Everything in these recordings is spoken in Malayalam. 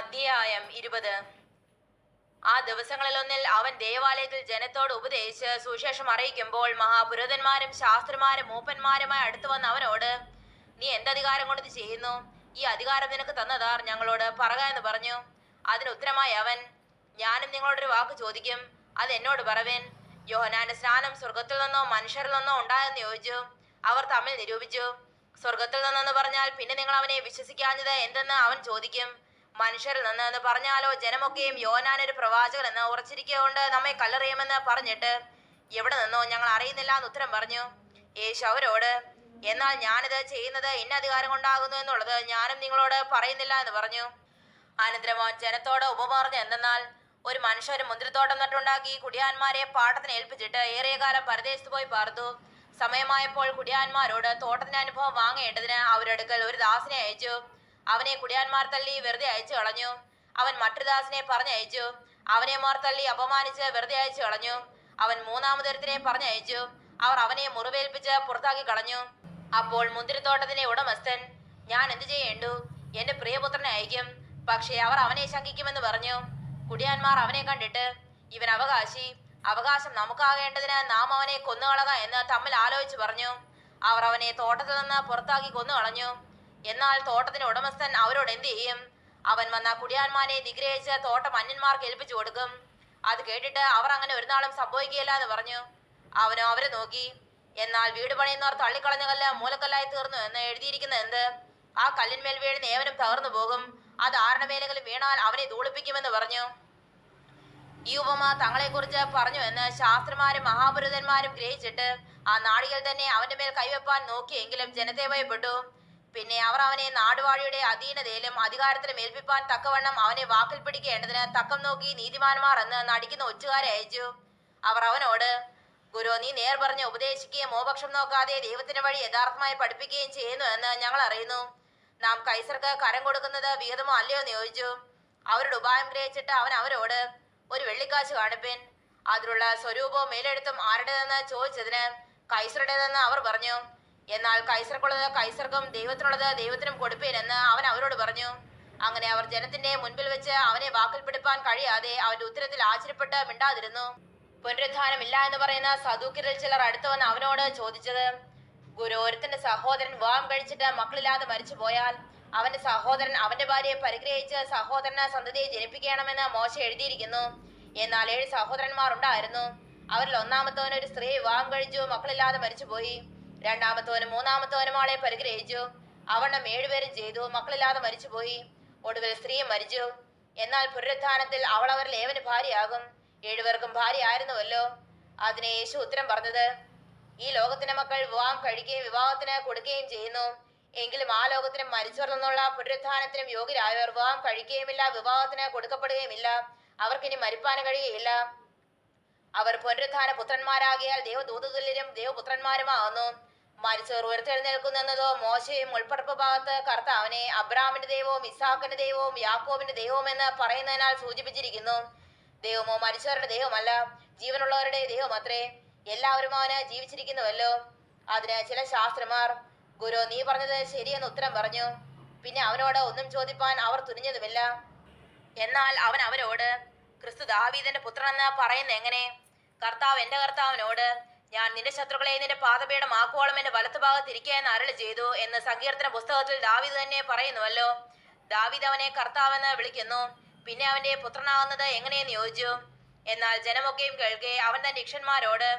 അധ്യായം 20. ആ ദിവസങ്ങളിലൊന്നിൽ അവൻ ദേവാലയത്തിൽ ജനത്തോട് ഉപദേശിച്ച് സുവിശേഷം അറിയിക്കുമ്പോൾ മഹാപുരോഹിതന്മാരും ശാസ്ത്രിമാരും മൂപ്പന്മാരുമായി അടുത്തു വന്ന് അവനോട്, നീ എന്തധികാരം കൊണ്ട് ഇത് ചെയ്യുന്നു? ഈ അധികാരം നിനക്ക് തന്നതാർ? ഞങ്ങളോട് പറക എന്ന് പറഞ്ഞു. അതിന് ഉത്തരമായി അവൻ, ഞാനും നിങ്ങളോടൊരു വാക്ക് ചോദിക്കും, അത് എന്നോട് പറവേൻ. യോഹന്നാന്റെ സ്നാനം സ്വർഗത്തിൽ നിന്നോ മനുഷ്യരിൽ നിന്നോ ഉണ്ടായെന്ന് ചോദിച്ചു. അവർ തമ്മിൽ നിരൂപിച്ചു. സ്വർഗത്തിൽ നിന്നെന്ന് പറഞ്ഞാൽ പിന്നെ നിങ്ങൾ അവനെ വിശ്വസിക്കാഞ്ഞത് എന്തെന്ന് അവൻ ചോദിക്കും. മനുഷ്യരിൽ നിന്ന് എന്ന് പറഞ്ഞാലോ ജനമൊക്കെയും യോഹന്നാനൊരു പ്രവാചകൻ എന്ന് ഉറച്ചിരിക്കൊണ്ട് നമ്മെ കല്ലെറിയുമെന്ന് പറഞ്ഞിട്ട്, എവിടെ നിന്നോ ഞങ്ങൾ അറിയുന്നില്ല എന്ന് ഉത്തരം പറഞ്ഞു. യേശു അവരോട്, എന്നാൽ ഞാനിത് ചെയ്യുന്നത് ഇന്ന അധികാരം കൊണ്ടാകുന്നു എന്നുള്ളത് ഞാനും നിങ്ങളോട് പറയുന്നില്ല എന്ന് പറഞ്ഞു. അനന്തരം അവൻ ജനത്തോട് ഉപമ പറഞ്ഞു എന്തെന്നാൽ, ഒരു മനുഷ്യൻ ഒരു മുന്തിരിത്തോട്ടം നട്ടുണ്ടാക്കി കുടിയാന്മാരെ പാട്ടത്തിന് ഏൽപ്പിച്ചിട്ട് ഏറിയ കാലം പരദേശത്ത് പോയി പാർത്തു. സമയമായപ്പോൾ കുടിയാന്മാരോട് തോട്ടത്തിന്റെ അനുഭവം വാങ്ങേണ്ടതിന് അവരടുക്കൽ ഒരു ദാസിനെ അയച്ചു. അവനെ കുടിയാന്മാർ തള്ളി വെറുതെ അയച്ചു കളഞ്ഞു. അവൻ മറ്റൊരു ദാസിനെ പറഞ്ഞയച്ചു. അവനെ മാർ തള്ളി അപമാനിച്ച് വെറുതെ അയച്ചു കളഞ്ഞു. അവൻ മൂന്നാമതൊരുത്തിനെ പറഞ്ഞയച്ചു. അവർ അവനെ മുറിവേൽപ്പിച്ച് പുറത്താക്കി കളഞ്ഞു. അപ്പോൾ മുന്തിരിത്തോട്ടത്തിന്റെ ഉടമസ്ഥൻ, ഞാൻ എന്ത് ചെയ്യേണ്ടു? എന്റെ പ്രിയപുത്രനെ അയക്കും, പക്ഷേ അവർ അവനെ ശങ്കിക്കുമെന്ന് പറഞ്ഞു. കുടിയാന്മാർ അവനെ കണ്ടിട്ട്, ഇവൻ അവകാശി, അവകാശം നമുക്കാകേണ്ടതിന് നാം അവനെ കൊന്നുകളക എന്ന് തമ്മിൽ ആലോചിച്ച് പറഞ്ഞു. അവർ അവനെ തോട്ടത്തിൽ നിന്ന് പുറത്താക്കി കൊന്നുകളഞ്ഞു. എന്നാൽ തോട്ടത്തിന്റെ ഉടമസ്ഥൻ അവരോട് എന്ത് ചെയ്യും? അവൻ വന്ന കുടിയാന്മാരെ നിഗ്രഹിച്ച് തോട്ടം അന്യന്മാർക്ക് ഏൽപ്പിച്ചു കൊടുക്കും. അത് കേട്ടിട്ട് അവർ അങ്ങനെ ഒരു നാളും സംഭവിക്കുകയില്ല എന്ന് പറഞ്ഞു. അവനോ അവരെ നോക്കി, എന്നാൽ വീട് പണിയുന്നവർ തള്ളിക്കളഞ്ഞ കല്ല് മൂലക്കല്ലായി തീർന്നു എന്ന് എഴുതിയിരിക്കുന്ന എന്ത്? ആ കല്ലിന്മേൽ വീഴുന്ന ഏവനും തകർന്നു പോകും. അത് ആരുടെ മേലെങ്കിലും വീണാൽ അവനെ ധൂളിപ്പിക്കുമെന്ന് പറഞ്ഞു. ഈ ഉപമ തങ്ങളെക്കുറിച്ച് പറഞ്ഞു എന്ന് ശാസ്ത്രിമാരും മഹാപുരോഹിതന്മാരും ഗ്രഹിച്ചിട്ട് ആ നാഴികയിൽ തന്നെ അവന്റെ മേൽ കൈവെപ്പാൻ നോക്കിയെങ്കിലും ജനത്തെ ഭയപ്പെട്ടു. പിന്നെ അവർ അവനെ നാടുവാഴിയുടെ അധീനതയിലും അധികാരത്തിലും ഏൽപ്പിപ്പാൻ തക്കവണ്ണം അവനെ വാക്കിൽ പിടിക്കേണ്ടതിന് തക്കം നോക്കി നീതിമാന്മാർ എന്ന് നടിക്കുന്ന ഒറ്റുകാരെ അയച്ചു. അവർ അവനോട്, ഗുരു, നീ നേർ പറഞ്ഞ് ഉപദേശിക്കുകയും മോപക്ഷം നോക്കാതെ ദൈവത്തിന്റെ വഴി യഥാർത്ഥമായി പഠിപ്പിക്കുകയും ചെയ്യുന്നു എന്ന് ഞങ്ങൾ അറിയുന്നു. നാം കൈസർക്ക് കരം കൊടുക്കുന്നത് വിഹിതമോ അല്ലയോ എന്ന് ചോദിച്ചു. അവരുടെ ഉപായം ഗ്രഹിച്ചിട്ട് അവൻ അവരോട്, ഒരു വെള്ളിക്കാശ് കാണിപ്പിൻ. അതിലുള്ള സ്വരൂപവും മേലെഴുത്തും ആരുടേതെന്ന് ചോദിച്ചതിന് കൈസറുടേതെന്ന് അവർ പറഞ്ഞു. എന്നാൽ കൈസർക്കുള്ളത് കൈസർക്കും ദൈവത്തിനുള്ളത് ദൈവത്തിനും കൊടുപ്പീൻ എന്ന് അവൻ അവരോട് പറഞ്ഞു. അങ്ങനെ അവർ ജനത്തിന്റെ മുൻപിൽ വെച്ച് അവനെ വാക്കിൽ പിടിപ്പാൻ കഴിയാതെ അവന്റെ ഉത്തരത്തിൽ ആശ്ചര്യപ്പെട്ട് മിണ്ടാതിരുന്നു. പുനരുദ്ധാനമില്ല എന്ന് പറയുന്ന സദൂക്യരിൽ ചിലർ അടുത്ത് വന്ന് അവനോട് ചോദിച്ചത്, ഗുരു, ഒരുത്തന്റെ സഹോദരൻ വിവാഹം കഴിച്ചിട്ട് മക്കളില്ലാതെ മരിച്ചു പോയാൽ അവന്റെ സഹോദരൻ അവന്റെ ഭാര്യയെ പരിഗ്രഹിച്ച് സഹോദരന് സന്തതിയെ ജനിപ്പിക്കണമെന്ന് മോശ എഴുതിയിരിക്കുന്നു. എന്നാൽ 7 സഹോദരന്മാർ ഉണ്ടായിരുന്നു. അവരിൽ ഒന്നാമത്തവൻ ഒരു സ്ത്രീ വിവാഹം കഴിച്ചു, മക്കളില്ലാതെ മരിച്ചുപോയി. രണ്ടാമത്തവനും മൂന്നാമത്തവനും ആളെ പരിഗ്രഹിച്ചു. അവണ്ണം 7 പേരും ചെയ്തു, മക്കളില്ലാതെ മരിച്ചുപോയി. ഒടുവിൽ സ്ത്രീയും മരിച്ചു. എന്നാൽ പുനരുത്ഥാനത്തിൽ അവൾ അവരിൽ ഏവന് ഭാര്യയാകും. 7 പേർക്കും ഭാര്യ ആയിരുന്നുവല്ലോ. അതിന് യേശു ഉത്തരം പറഞ്ഞത്, ഈ ലോകത്തിന്റെ മക്കൾ വിവാഹം കഴിക്കുകയും വിവാഹത്തിന് കൊടുക്കുകയും ചെയ്യുന്നു. എങ്കിലും ആ ലോകത്തിനും മരിച്ചവരിൽ നിന്നുള്ള പുനരുത്ഥാനത്തിനും യോഗ്യരായവർ വിവാഹം കഴിക്കുകയുമില്ല, വിവാഹത്തിന് കൊടുക്കപ്പെടുകയുമില്ല. അവർക്കിനി മരിപ്പാൻ കഴിയുകയില്ല. അവർ പുനരുത്ഥാന പുത്രന്മാരാകിയാൽ ദൈവദൂതതുല്യരും ദൈവപുത്രന്മാരുമാകുന്നു. മരിച്ചവർ ഉയർത്തെഴുന്നേൽക്കുന്നതോ മോശയും ഉൾപ്പറപ്പ് ഭാഗത്ത് കർത്താവിനെ അബ്രാമിന്റെ ദൈവവും ഇസ്ഹാക്കിന്റെ ദൈവവും യാക്കോബിന്റെ ദൈവവും എന്ന് പറയുന്നതിനാൽ സൂചിപ്പിച്ചിരിക്കുന്നു. ദൈവമോ മരിച്ചവരുടെ ദൈവമല്ല, ജീവനുള്ളവരുടെ ദൈവം അത്രേ. എല്ലാവരും അവന് ജീവിച്ചിരിക്കുന്നുവല്ലോ. അതിന് ചില ശാസ്ത്രന്മാർ, ഗുരു, നീ പറഞ്ഞത് ശരിയെന്ന് ഉത്തരം പറഞ്ഞു. പിന്നെ അവനോട് ഒന്നും ചോദിപ്പാൻ അവർ തുനിഞ്ഞതുമില്ല. എന്നാൽ അവൻ അവരോട്, ക്രിസ്തു ദാവീദിന്റെ പുത്രനെന്ന് പറയുന്ന എങ്ങനെ? കർത്താവ് എന്റെ കർത്താവിനോട്, ഞാൻ നിന്റെ ശത്രുക്കളെ നിന്റെ പാദപീഠം ആക്കുവോളം എന്റെ വലത്തുഭാഗത്ത് ഇരിക്കുക എന്ന് അരുളി ചെയ്തു എന്ന് സങ്കീർത്തന പുസ്തകത്തിൽ ദാവീദ് തന്നെ പറയുന്നുവല്ലോ. ദാവീദ് അവനെ കർത്താവെന്ന് വിളിക്കുന്നു. പിന്നെ അവന്റെ പുത്രനാകുന്നത് എങ്ങനെയെന്ന് ചോദിച്ചു. എന്നാൽ ജനമൊക്കെയും കേൾക്കെ അവൻ തന്റെ ശിഷ്യന്മാരോട്,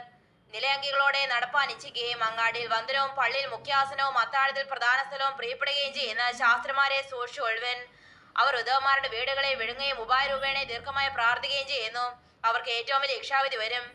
നിലയങ്കികളോടെ നടപ്പാൻ ഇച്ഛിക്കുകയും അങ്ങാടിയിൽ വന്ദനവും പള്ളിയിൽ മുഖ്യാസനവും അത്താഴത്തിൽ പ്രധാന സ്ഥലവും പ്രിയപ്പെടുകയും ചെയ്യുന്ന ശാസ്ത്രന്മാരെ സൂക്ഷിച്ചു കൊള്ളുവൻ. അവർ ഉദവന്മാരുടെ വീടുകളെ വിഴുങ്ങുകയും ഉപായരൂപേണെ ദീർഘമായി പ്രാർത്ഥിക്കുകയും ചെയ്യുന്നു. അവർക്ക് ഏറ്റവും വലിയ ശിക്ഷാവിധി വരും.